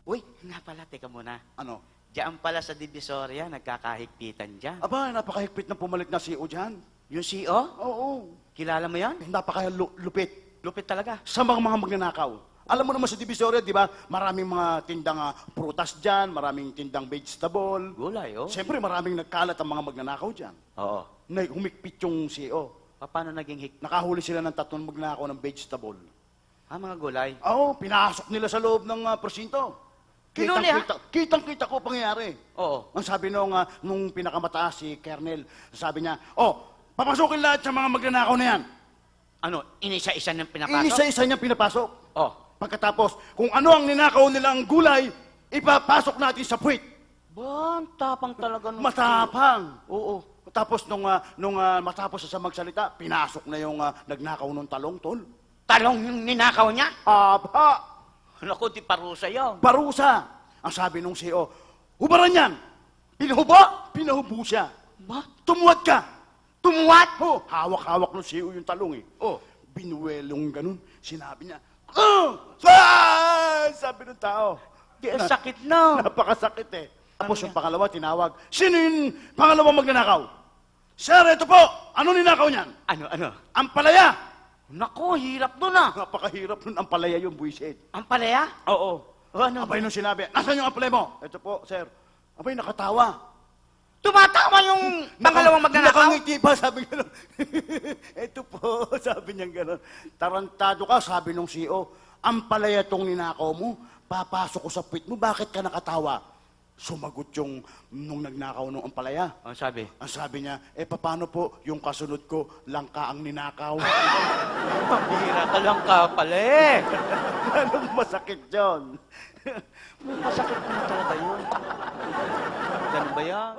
Uy, nga pala, teka muna. Ano? Diyan pala sa Divisoria, nagkakahigpitan dyan. Aba, napakahigpit na pumalit na CEO dyan. Yung CEO? Oo. Kilala mo yan? Napaka-lupit. Lupit talaga. Sa mga magnanakaw. Alam mo naman sa Divisoria, di ba? Maraming mga tindang prutas dyan, maraming tindang vegetable. Gulay, oh. Siyempre, maraming nagkalat ang mga magnanakaw dyan. Oo. Humikpit yung CEO. Paano naging Nakahuli sila ng 3 magnanakaw ng vegetable. mga gulay? Oo, pinasok nila sa loob ng presinto. Kinuli, ha? Kitang-kita ko pangyayari. Oo. Ang sabi nung pinakamataas si Colonel, sabi niya, papasukin lahat sa mga magnanakaw na yan. Ano, inisa-isa niyang pinapasok? Inisa-isa niya pinapasok. Oh. Pagkatapos, kung ano ang ninakaw nilang gulay, ipapasok natin sa puwit. Ba, ang tapang talaga nung... Matapang. Oo. Tapos nung matapos sa magsalita, pinasok na yung nagnakaw ng talong, tol. Talong yung ninakaw niya? Aba! Naku, di parusa yun. Parusa! Ang sabi nung CEO, hubaran yan! Pinahuba! Pinahubo siya. Ba? Tumuwad ka! Tumuwat? Hawak-hawak ng CEO yung talong eh. Oh. Binuwelong ganun. Sinabi niya, ah! Sabi ng tao. Di, ang sakit na. Napakasakit eh. Tapos yung pangalawa, tinawag, sino yung pangalawang magnanakaw? Sir, ito po! Ano ninakaw niyan? Ano? Ang palaya! Naku, hirap nun ah. Napakahirap nun ang palaya yung buwisit. Ang palaya? Oo. Ano? Abay nung sinabi, nasan yung ampalaya mo? Ito po, sir. Abay, nakatawa. Tumatawa yung pangalawang magnanakaw? Nakangiti pa, sabi gano'n. Ito po, sabi niya gano'n. Tarantado ka, sabi nung CEO, ang palaya tong ninakaw mo, papasok ko sa puwit mo, bakit ka nakatawa? Sumagot yung nung nagnakaw nung ampalaya. Ang sabi? Ang sabi niya, paano po yung kasunod ko, langka ang ninakaw? Pambira ka lang ka pala eh. Anong masakit yun? Masakit na talaga yun. Ganun ba yan?